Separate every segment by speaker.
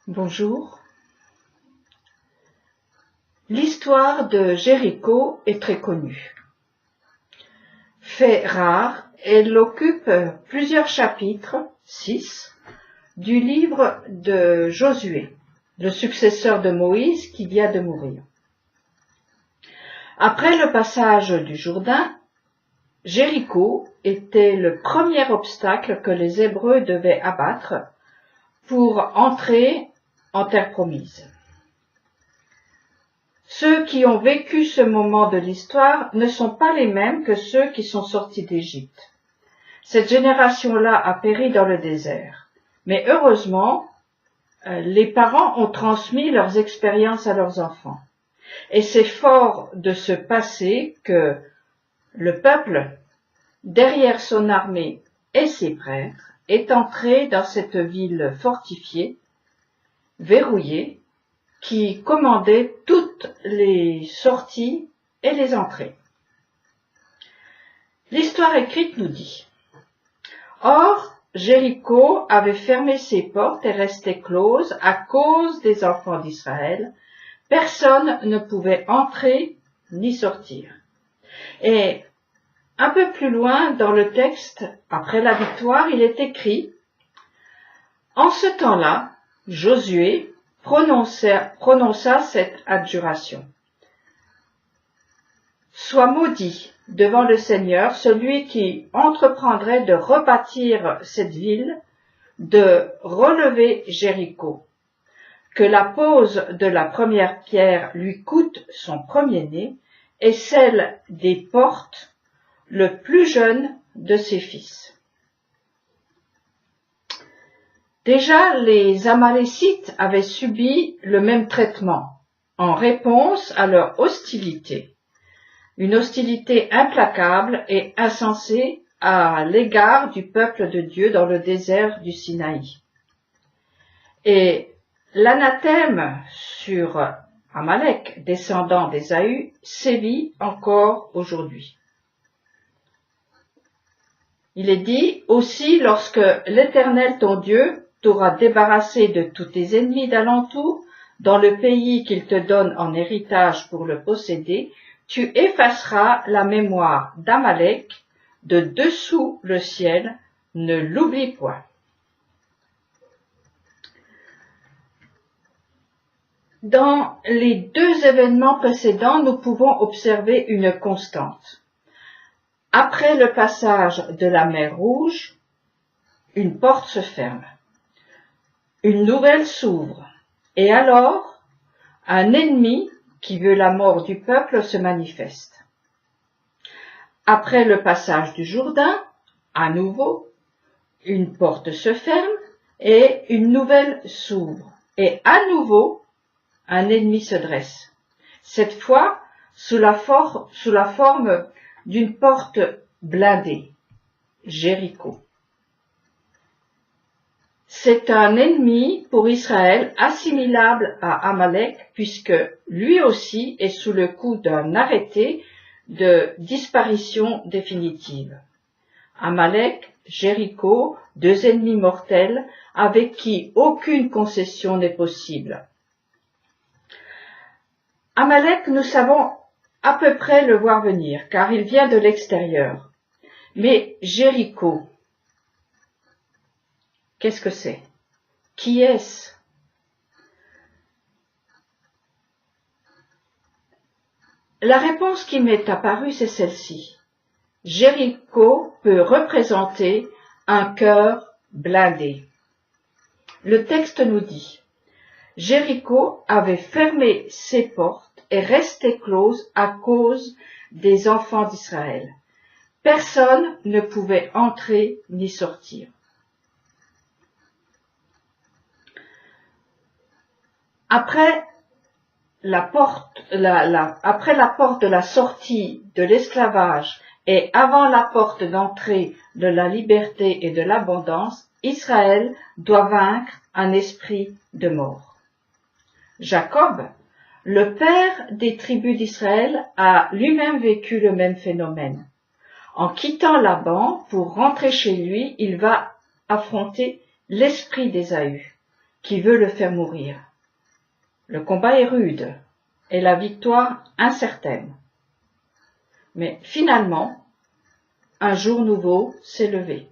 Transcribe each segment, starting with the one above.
Speaker 1: Bonjour. L'histoire de Jéricho est très connue. Fait rare, elle occupe plusieurs chapitres, 6, du livre de Josué, le successeur de Moïse qui vient de mourir. Après le passage du Jourdain, Jéricho était le premier obstacle que les Hébreux devaient abattre pour entrer en terre promise. Ceux qui ont vécu ce moment de l'histoire ne sont pas les mêmes que ceux qui sont sortis d'Égypte. Cette génération-là a péri dans le désert. Mais heureusement, les parents ont transmis leurs expériences à leurs enfants. Et c'est fort de ce passé que le peuple, derrière son armée et ses prêtres, est entré dans cette ville fortifiée, verrouillée, qui commandait toutes les sorties et les entrées. L'histoire écrite nous dit: Or, Jéricho avait fermé ses portes et restait close à cause des enfants d'Israël. Personne ne pouvait entrer ni sortir. Et un peu plus loin dans le texte, après la victoire, il est écrit: En ce temps-là, Josué prononça cette adjuration. Sois maudit devant le Seigneur celui qui entreprendrait de rebâtir cette ville, de relever Jéricho. Que la pose de la première pierre lui coûte son premier-né, et celle des portes le plus jeune de ses fils. Déjà, les Amalécites avaient subi le même traitement, en réponse à leur hostilité. Une hostilité implacable et insensée à l'égard du peuple de Dieu dans le désert du Sinaï. Et l'anathème sur Amalek, descendant d'Ésaü, sévit encore aujourd'hui. Il est dit aussi: lorsque l'Éternel ton Dieu t'aura débarrassé de tous tes ennemis d'alentour, dans le pays qu'il te donne en héritage pour le posséder, tu effaceras la mémoire d'Amalek de dessous le ciel, ne l'oublie point. Dans les deux événements précédents, nous pouvons observer une constante. Après le passage de la mer Rouge, une porte se ferme. Une nouvelle s'ouvre, et alors, un ennemi qui veut la mort du peuple se manifeste. Après le passage du Jourdain, à nouveau, une porte se ferme et une nouvelle s'ouvre, et à nouveau, un ennemi se dresse. Cette fois, sous la forme d'une porte blindée, Jéricho. C'est un ennemi pour Israël assimilable à Amalek, puisque lui aussi est sous le coup d'un arrêté de disparition définitive. Amalek, Jéricho, deux ennemis mortels avec qui aucune concession n'est possible. Amalek, nous savons à peu près le voir venir, car il vient de l'extérieur. Mais Jéricho, qu'est-ce que c'est? Qui est-ce? La réponse qui m'est apparue, c'est celle-ci. Jéricho peut représenter un cœur blindé. Le texte nous dit: Jéricho avait fermé ses portes et restait close à cause des enfants d'Israël. Personne ne pouvait entrer ni sortir. Après la porte de la sortie de l'esclavage et avant la porte d'entrée de la liberté et de l'abondance, Israël doit vaincre un esprit de mort. Jacob, le père des tribus d'Israël, a lui-même vécu le même phénomène. En quittant Laban pour rentrer chez lui, il va affronter l'esprit d'Ésaü. qui veut le faire mourir. Le combat est rude et la victoire incertaine. Mais finalement, un jour nouveau s'est levé.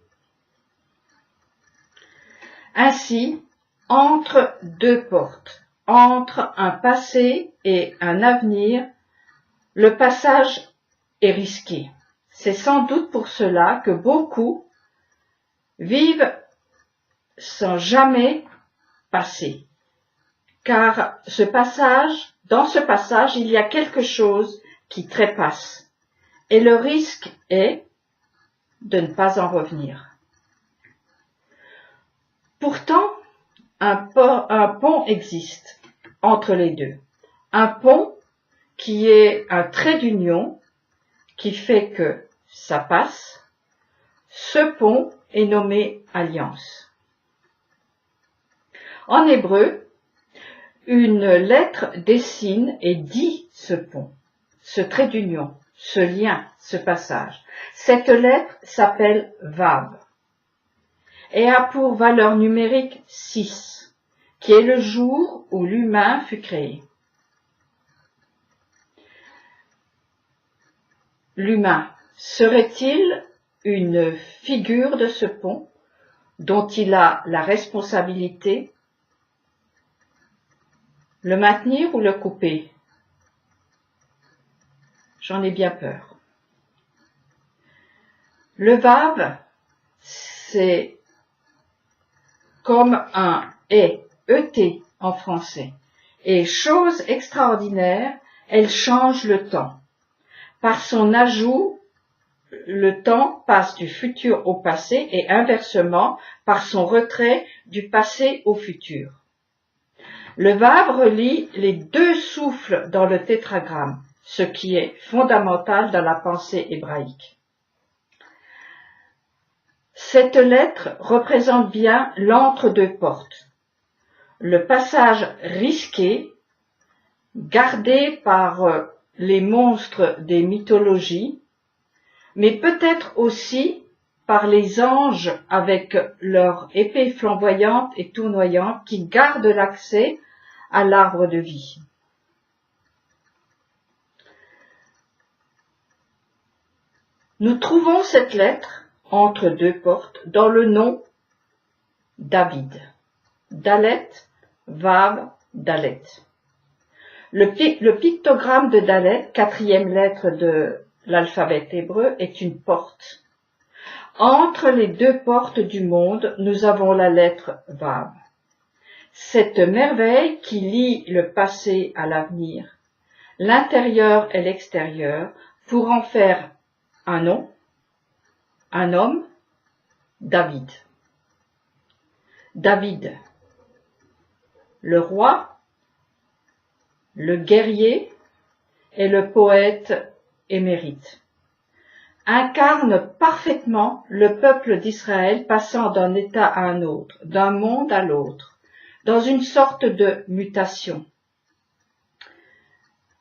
Speaker 1: Ainsi, entre deux portes, entre un passé et un avenir, le passage est risqué. C'est sans doute pour cela que beaucoup vivent sans jamais passer. Car dans ce passage, il y a quelque chose qui trépasse. Et le risque est de ne pas en revenir. Pourtant, un pont existe entre les deux. Un pont qui est un trait d'union qui fait que ça passe. Ce pont est nommé alliance. En hébreu, une lettre dessine et dit ce pont, ce trait d'union, ce lien, ce passage. Cette lettre s'appelle Vav et a pour valeur numérique 6, qui est le jour où l'humain fut créé. L'humain serait-il une figure de ce pont dont il a la responsabilité? Le maintenir ou le couper? J'en ai bien peur. Le Vav, c'est comme un ET en français. Et chose extraordinaire, elle change le temps. Par son ajout, le temps passe du futur au passé et inversement par son retrait du passé au futur. Le Vav relie les deux souffles dans le tétragramme, ce qui est fondamental dans la pensée hébraïque. Cette lettre représente bien l'entre-deux portes, le passage risqué, gardé par les monstres des mythologies, mais peut-être aussi par les anges avec leur épée flamboyante et tournoyante qui gardent l'accès à l'arbre de vie. Nous trouvons cette lettre entre deux portes dans le nom David. Dalet, Vav, Dalet. Le pictogramme de Dalet, quatrième lettre de l'alphabet hébreu, est une porte. Entre les deux portes du monde, nous avons la lettre Vav. Cette merveille qui lie le passé à l'avenir, l'intérieur et l'extérieur, pour en faire un nom, un homme, David. David, le roi, le guerrier et le poète émérite, incarne parfaitement le peuple d'Israël passant d'un état à un autre, d'un monde à l'autre, dans une sorte de mutation.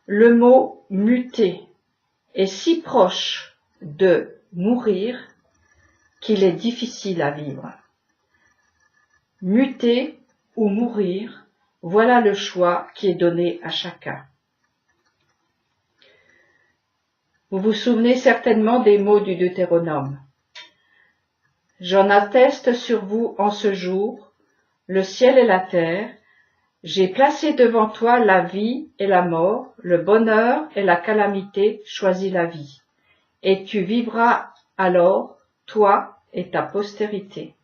Speaker 1: Le mot muter est si proche de mourir qu'il est difficile à vivre. Muter ou mourir, voilà le choix qui est donné à chacun. Vous vous souvenez certainement des mots du Deutéronome. J'en atteste sur vous en ce jour, le ciel et la terre, j'ai placé devant toi la vie et la mort, le bonheur et la calamité, choisis la vie. Et tu vivras alors, toi et ta postérité.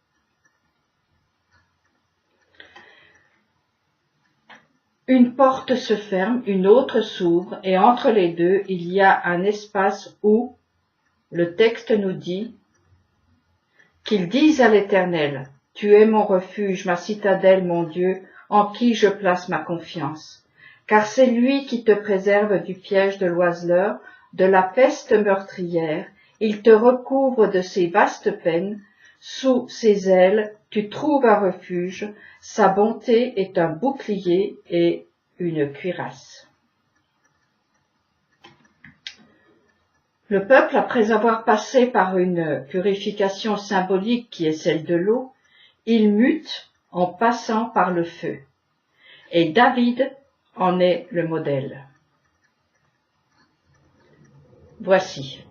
Speaker 1: Une porte se ferme, une autre s'ouvre, et entre les deux, il y a un espace où, le texte nous dit, qu'ils disent à l'Éternel, « Tu es mon refuge, ma citadelle, mon Dieu, en qui je place ma confiance. Car c'est lui qui te préserve du piège de l'oiseleur, de la peste meurtrière, il te recouvre de ses vastes peines, sous ses ailes tu trouves un refuge, sa bonté est un bouclier et une cuirasse. » Le peuple, après avoir passé par une purification symbolique qui est celle de l'eau, il mute en passant par le feu. Et David en est le modèle. Voici.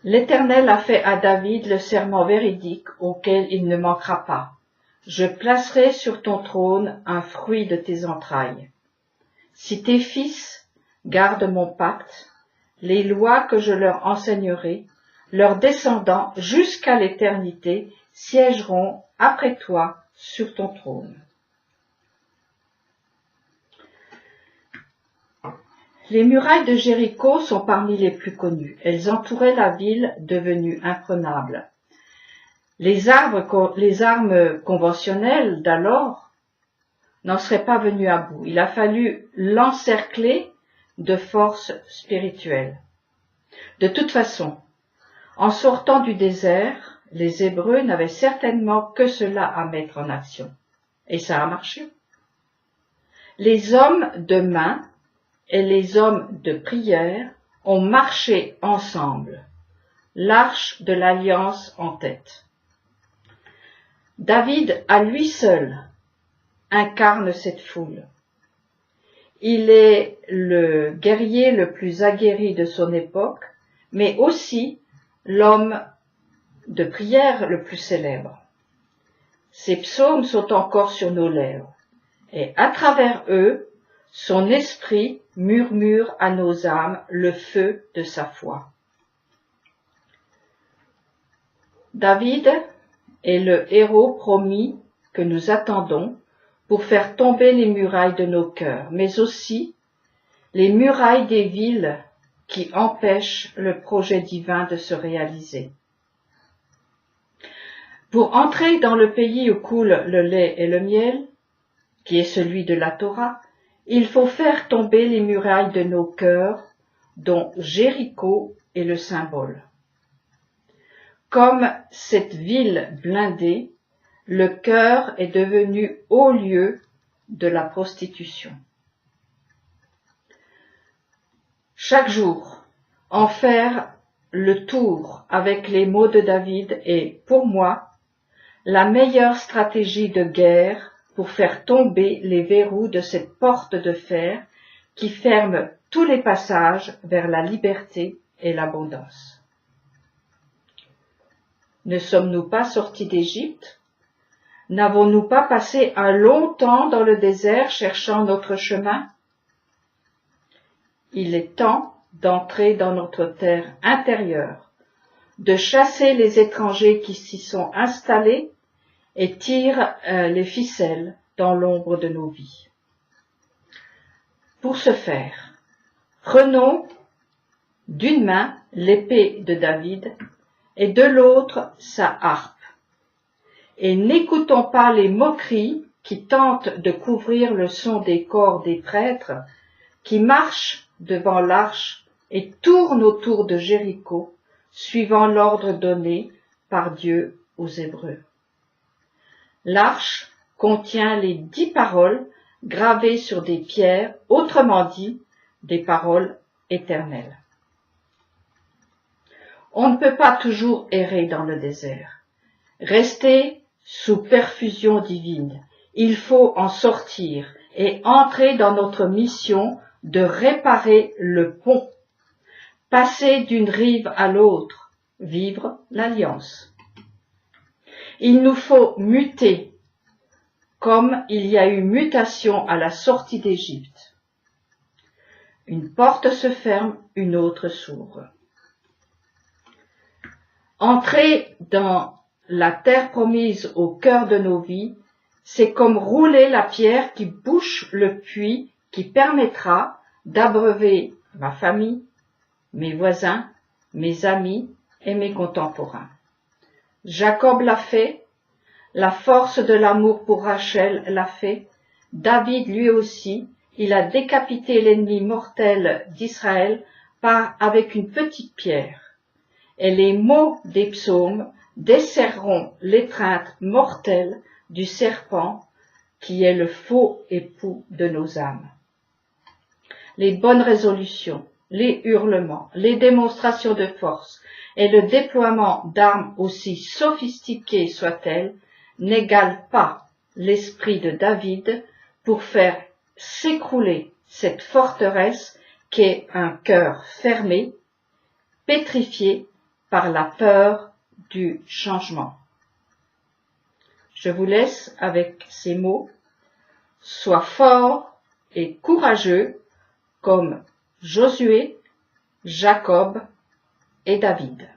Speaker 1: L'Éternel a fait à David le serment véridique auquel il ne manquera pas. Je placerai sur ton trône un fruit de tes entrailles. Si tes fils gardent mon pacte, les lois que je leur enseignerai, leurs descendants jusqu'à l'éternité siégeront après toi sur ton trône. Les murailles de Jéricho sont parmi les plus connues. Elles entouraient la ville devenue imprenable. Les armes conventionnelles d'alors n'en seraient pas venues à bout. Il a fallu l'encercler de force spirituelle. De toute façon, en sortant du désert, les Hébreux n'avaient certainement que cela à mettre en action. Et ça a marché. Les hommes de main et les hommes de prière ont marché ensemble, l'arche de l'alliance en tête. David, à lui seul, incarne cette foule. Il est le guerrier le plus aguerri de son époque, mais aussi l'homme de prière le plus célèbre. Ses psaumes sont encore sur nos lèvres, et à travers eux, son esprit murmure à nos âmes le feu de sa foi. David est le héros promis que nous attendons pour faire tomber les murailles de nos cœurs, mais aussi les murailles des villes qui empêchent le projet divin de se réaliser. Pour entrer dans le pays où coule le lait et le miel, qui est celui de la Torah, il faut faire tomber les murailles de nos cœurs, dont Jéricho est le symbole. Comme cette ville blindée, le cœur est devenu haut lieu de la prostitution. Chaque jour, en faire le tour avec les mots de David est, pour moi, la meilleure stratégie de guerre pour faire tomber les verrous de cette porte de fer qui ferme tous les passages vers la liberté et l'abondance. Ne sommes-nous pas sortis d'Égypte? N'avons-nous pas passé un long temps dans le désert cherchant notre chemin? Il est temps d'entrer dans notre terre intérieure, de chasser les étrangers qui s'y sont installés et tirent les ficelles dans l'ombre de nos vies. Pour ce faire, prenons d'une main l'épée de David et de l'autre sa harpe, et n'écoutons pas les moqueries qui tentent de couvrir le son des corps des prêtres qui marchent devant l'arche et tournent autour de Jéricho, suivant l'ordre donné par Dieu aux Hébreux. L'arche contient les 10 paroles gravées sur des pierres, autrement dit, des paroles éternelles. On ne peut pas toujours errer dans le désert. Rester sous perfusion divine. Il faut en sortir et entrer dans notre mission de réparer le pont, passer d'une rive à l'autre, vivre l'alliance. Il nous faut muter, comme il y a eu mutation à la sortie d'Égypte. Une porte se ferme, une autre s'ouvre. Entrer dans la terre promise au cœur de nos vies, c'est comme rouler la pierre qui bouche le puits qui permettra d'abreuver ma famille, mes voisins, mes amis et mes contemporains. Jacob l'a fait, la force de l'amour pour Rachel l'a fait, David lui aussi, il a décapité l'ennemi mortel d'Israël avec une petite pierre. Et les mots des psaumes desserreront l'étreinte mortelle du serpent qui est le faux époux de nos âmes. Les bonnes résolutions, les hurlements, les démonstrations de force et le déploiement d'armes aussi sophistiquées soient-elles n'égale pas l'esprit de David pour faire s'écrouler cette forteresse qu'est un cœur fermé, pétrifié par la peur du changement. Je vous laisse avec ces mots. Sois fort et courageux comme Josué, Jacob et David.